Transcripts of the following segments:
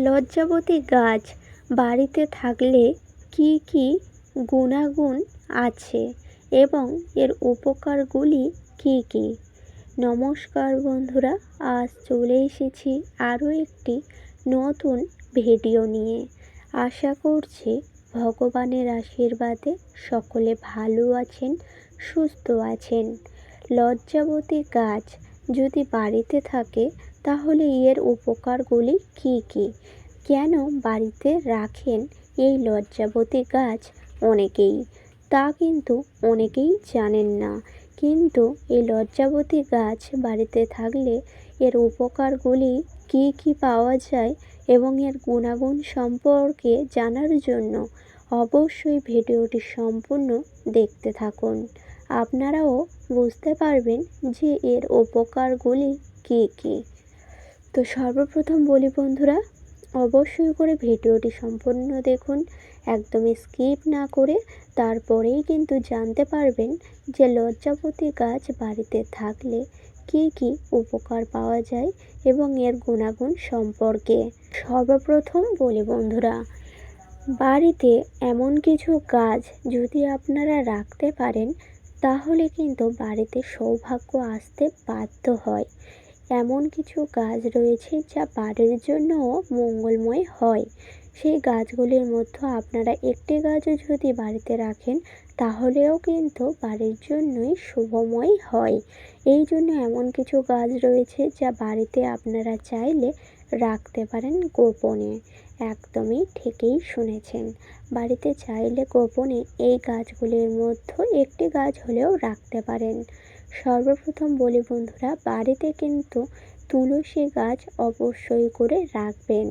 লজ্জাবতী গাছ বাড়িতে থাকলে কি কি গুণাগুণ আছে এবং এর উপকারগুলি কি কি? নমস্কার বন্ধুরা, আজ চলে এসেছি আরও একটি নতুন ভিডিও নিয়ে। আশা করছি ভগবানের আশীর্বাদে সকলে ভালো আছেন, সুস্থ আছেন। লজ্জাবতী গাছ যদি বাড়িতে থাকে তাহলে এর উপকারগুলি কি কি? কেন বাড়িতে রাখেন এই লজ্জাবতী গাছ অনেকেই, তা কিন্তু অনেকেই জানেন না। কিন্তু এই লজ্জাবতী গাছ বাড়িতে থাকলে এর উপকারগুলি কি কি পাওয়া যায় এবং এর গুণাগুণ সম্পর্কে জানার জন্য অবশ্যই ভিডিওটি সম্পূর্ণ দেখতে থাকুন। আপনারাও বুঝতে পারবেন যে এর উপকারগুলি কি কি। তো সর্বপ্রথম বলি বন্ধুরা, অবশ্যই করে ভিডিওটি সম্পূর্ণ দেখুন, একদমই স্কিপ না করে। তারপরেই কিন্তু জানতে পারবেন যে লজ্জাবতী গাছ বাড়িতে থাকলে কি কি উপকার পাওয়া যায় এবং এর গুণাগুণ সম্পর্কে। সর্বপ্রথম বলি বন্ধুরা, বাড়িতে এমন কিছু গাছ যদি আপনারা রাখতে পারেন তাহলে কিন্তু বাড়িতে সৌভাগ্য আসতে বাধ্য হয়। এমন কিছু গাছ রয়েছে যা বাড়ির জন্যও মঙ্গলময় হয়। সেই গাছগুলির মধ্যে আপনারা একটি গাছও যদি বাড়িতে রাখেন তাহলেও কিন্তু বাড়ির জন্যই শুভময় হয়। এই জন্য এমন কিছু গাছ রয়েছে যা বাড়িতে আপনারা চাইলে রাখতে পারেন গোপনে। একদমই ঠিকই শুনেছেন, বাড়িতে চাইলে গোপনে এই গাছগুলির মধ্যে একটি গাছ হলেও রাখতে পারেন। সর্বপ্রথম বলি বন্ধুরা, বাড়িতে কিন্তু তুলসী গাছ অবশ্যই করে রাখবেন।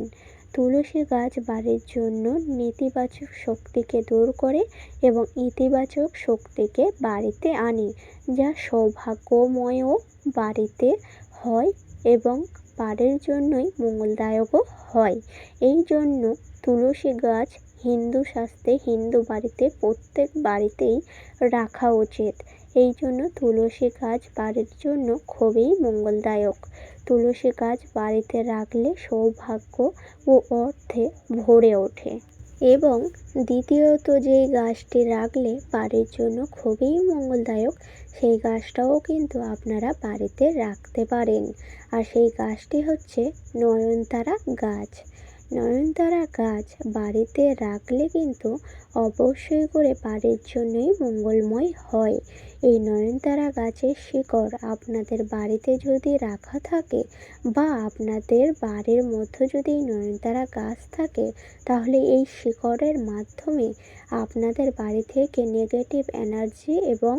তুলসী গাছ বাড়ির জন্য নেতিবাচক শক্তিকে দূর করে এবং ইতিবাচক শক্তিকে বাড়িতে আনে, যা সৌভাগ্যময়ও বাড়িতে হয় এবং বাড়ির জন্যই মঙ্গলদায়কও হয়। এই জন্য তুলসী গাছ হিন্দু শাস্ত্রে হিন্দু বাড়িতে প্রত্যেক বাড়িতেই রাখা উচিত। এই জন্য তুলসী গাছ বাড়ির জন্য খুবই মঙ্গলদায়ক। তুলসী গাছ বাড়িতে রাখলে সৌভাগ্য ও অর্থে ভরে ওঠে। এবং দ্বিতীয়ত যেই গাছটি রাখলে বাড়ির জন্য খুবই মঙ্গলদায়ক, সেই গাছটাও কিন্তু আপনারা বাড়িতে রাখতে পারেন। আর সেই গাছটি হচ্ছে নয়নতারা গাছ। নয়নতারা গাছ বাড়িতে রাখলে কিন্তু অবশ্যই করে বাড়ির জন্যই মঙ্গলময় হয়। এই নয়নতারা গাছের শিকড় আপনাদের বাড়িতে যদি রাখা থাকে বা আপনাদের বাড়ির মধ্যে যদি নয়নতারা গাছ থাকে তাহলে এই শিকড়ের মাধ্যমে আপনাদের বাড়ি থেকে নেগেটিভ এনার্জি এবং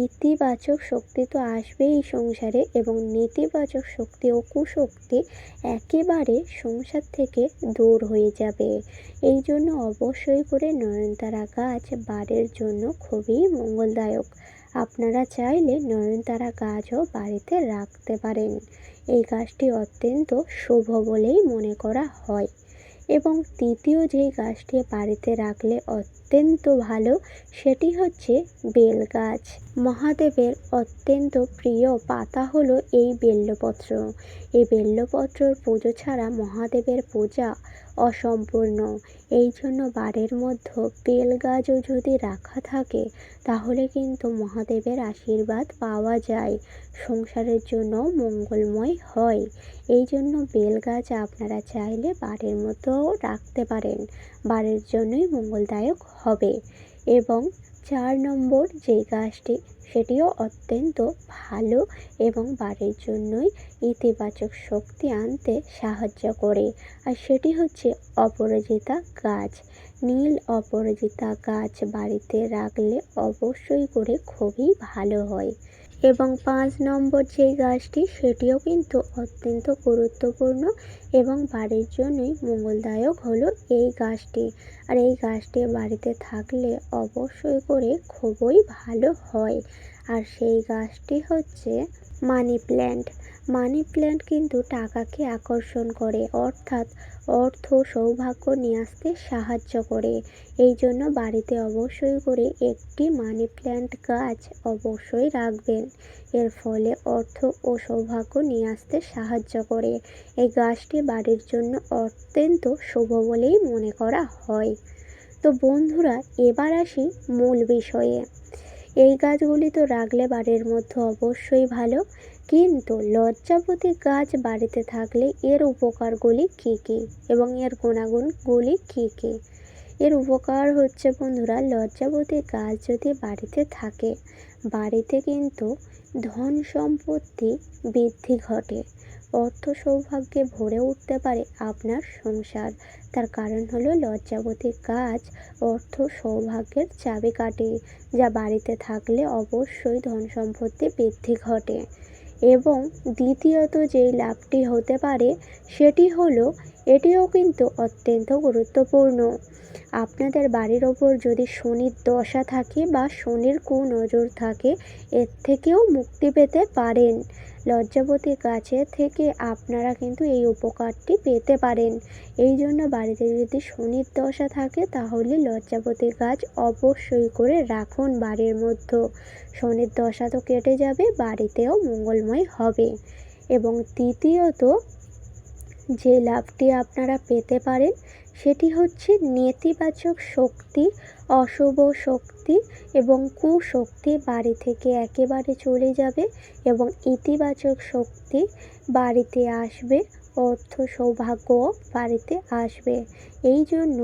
ইতিবাচক শক্তি তো আসবেই সংসারে, এবং নেতিবাচক শক্তি ও কুশক্তি একেবারে সংসার থেকে দূর হয়ে যাবে। এই জন্য অবশ্যই করে নয়নতারা গাছ বাড়ির জন্য খুবই মঙ্গলদায়ক। আপনারা চাইলে নয়নতারা গাছও বাড়িতে রাখতে পারেন। এই গাছটি অত্যন্ত শুভ বলেই মনে করা হয়। এবং তৃতীয় যেই গাছটি বাড়িতে রাখলে অত্যন্ত ভালো, সেটি হচ্ছে বেল গাছ। মহাদেবের অত্যন্ত প্রিয় পাতা হলো এই বেলপত্র। এই বেলপত্রর পুজো ছাড়া মহাদেবের পূজা অসম্পূর্ণ। এই জন্য বাড়ির মধ্যে বেল গাছও যদি রাখা থাকে তাহলে কিন্তু মহাদেবের আশীর্বাদ পাওয়া যায়, সংসারের জন্য মঙ্গলময় হয়। এই জন্য বেল গাছ আপনারা চাইলে বাড়ির মধ্যেও রাখতে পারেন, বাড়ির জন্যই মঙ্গলদায়ক হবে। এবং 4 নম্বর যেই গাছটি, সেটিও অত্যন্ত ভালো এবং বাড়ির জন্যই ইতিবাচক শক্তি আনতে সাহায্য করে, আর সেটি হচ্ছে অপরাজিতা গাছ। নীল অপরাজিতা গাছ বাড়িতে রাখলে অবশ্যই করে খুবই ভালো হয়। এবং 5 নম্বর যেই গাছটি, সেটিও কিন্তু অত্যন্ত গুরুত্বপূর্ণ এবং বাড়ির জন্যই মঙ্গলদায়ক হলো এই গাছটি। আর এই গাছটি বাড়িতে থাকলে অবশ্যই করে খুবই ভালো হয়। আর সেই গাছটি হচ্ছে মানি প্ল্যান্ট। মানি প্ল্যান্ট কিন্তু টাকাকে আকর্ষণ করে, অর্থাৎ অর্থ সৌভাগ্য নিয়ে আসতে সাহায্য করে। এই জন্য বাড়িতে অবশ্যই করে একটি মানি প্ল্যান্ট গাছ অবশ্যই রাখবেন। এর ফলে অর্থ ও সৌভাগ্য নিয়ে আসতে সাহায্য করে। এই গাছটি বাড়ির জন্য অত্যন্ত শুভ বলেই মনে করা হয়। তো বন্ধুরা, এবার আসি মূল বিষয়ে। এই গাছগুলি তো রাখলে বাড়ির মধ্যে অবশ্যই ভালো, কিন্তু লজ্জাপতি গাছ বাড়িতে থাকলে এর উপকারগুলি কী কী এবং এর গুণাগুণগুলি কী কী? এর উপকার হচ্ছে বন্ধুরা, লজ্জাপতি গাছ যদি বাড়িতে থাকে, বাড়িতে কিন্তু ধন সম্পত্তি বৃদ্ধি ঘটে, অর্থ সৌভাগ্যে ভরে উঠতে পারে আপনার সংসার। তার কারণ হলো লজ্জাপতি গাছ অর্থ সৌভাগ্যের চাবিকাঠি, যা বাড়িতে থাকলে অবশ্যই ধন সম্পত্তি বৃদ্ধি ঘটে। এবং দ্বিতীয়ত যেই লাভটি হতে পারে সেটি হলো, এটিও কিন্তু অত্যন্ত গুরুত্বপূর্ণ। আপনাদের বাড়ির ওপর যদি শনির দশা থাকে বা শনির কুনজর থাকে, এর থেকেও মুক্তি পেতে পারেন। লজ্জাপতি গাছের থেকে আপনারা কিন্তু এই উপকারটি পেতে পারেন। এই জন্য বাড়িতে যদি শনির দশা থাকে তাহলে লজ্জাপতি গাছ অবশ্যই করে রাখুন বাড়ির মধ্যে। শনির দশা তো কেটে যাবে, বাড়িতেও মঙ্গলময় হবে। এবং তৃতীয়ত যে লাভটি আপনারা পেতে পারেন সেটি হচ্ছে নেতিবাচক শক্তি, অশুভ শক্তি এবং কুশক্তি বাড়ি থেকে একেবারে চলে যাবে এবং ইতিবাচক শক্তি বাড়িতে আসবে, অর্থ সৌভাগ্য বাড়িতে আসবে। এই জন্য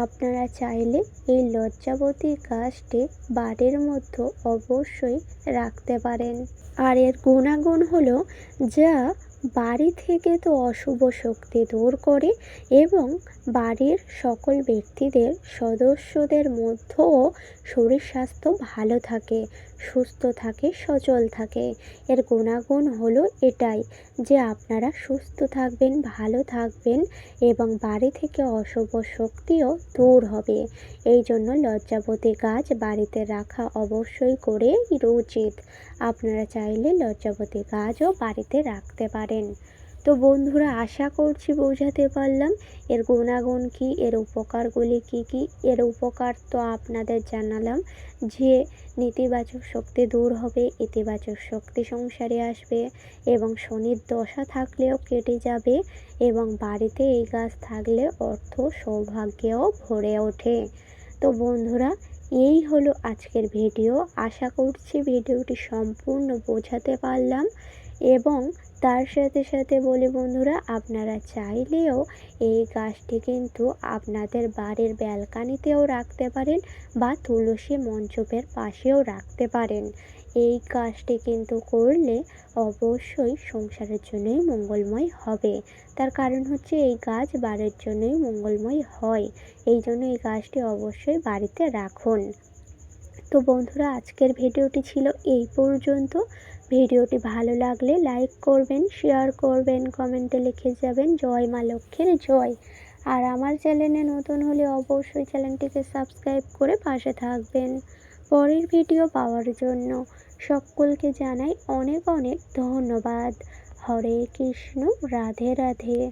আপনারা চাইলে এই লজ্জাবতী গাছটি বাড়ির মধ্যে অবশ্যই রাখতে পারেন। আর এর গুণাগুণ হলো, যা বাড়ি থেকে তো অশুভ শক্তি দূর করে এবং বাড়ির সকল ব্যক্তিদের সদস্যদের মধ্যেও শরীর স্বাস্থ্য ভালো থাকে, সুস্থ থাকে, সচল থাকে। এর গুণাগুণ হলো এটাই যে আপনারা সুস্থ থাকবেন, ভালো থাকবেন এবং বাড়ি থেকে অশুভ শক্তিও দূর হবে। এই জন্য লজ্জাবতী গাছ বাড়িতে রাখা অবশ্যই করে উচিত। আপনারা চাইলে লজ্জাবতী গাছও বাড়িতে রাখতে পারেন। তো বন্ধুরা, আশা করছি বোঝাতে পারলাম এর গুণাগুণ কী, এর উপকারগুলি কী কী। এর উপকার তো আপনাদের জানালাম যে নেতিবাচক শক্তি দূর হবে, ইতিবাচক শক্তি সংসারে আসবে এবং শনির দশা থাকলেও কেটে যাবে এবং বাড়িতে এই গাছ থাকলে অর্থ সৌভাগ্যেও ভরে ওঠে। তো বন্ধুরা, এই হলো আজকের ভিডিও। আশা করছি ভিডিওটি সম্পূর্ণ বোঝাতে পারলাম এবং তার সাথে সাথে বলি বন্ধুরা, আপনারা চাইলেও এই গাছটি কিন্তু আপনাদের বাড়ির ব্যালকানিতেও রাখতে পারেন বা তুলসী মণ্ডপের পাশেও রাখতে পারেন। এই কাজটি কিন্তু করলে অবশ্যই সংসারের জন্যই মঙ্গলময় হবে। তার কারণ হচ্ছে এই গাছ বাড়ির জন্যই মঙ্গলময় হয়। এই জন্য এই গাছটি অবশ্যই বাড়িতে রাখুন। তো বন্ধুরা, আজকের ভিডিওটি ছিল এই পর্যন্ত। ভিডিওটি ভালো লাগলে লাইক করবেন, শেয়ার করবেন, কমেন্টে লিখে যাবেন জয় মা লক্ষ্মীর জয়। আর আমার চ্যানেলে নতুন হলে অবশ্যই চ্যানেলটিকে সাবস্ক্রাইব করে পাশে থাকবেন। পরের ভিডিও পাওয়ার জন্য সকলকে জানাই অনেক অনেক ধন্যবাদ। হরে কৃষ্ণ, রাধে রাধে।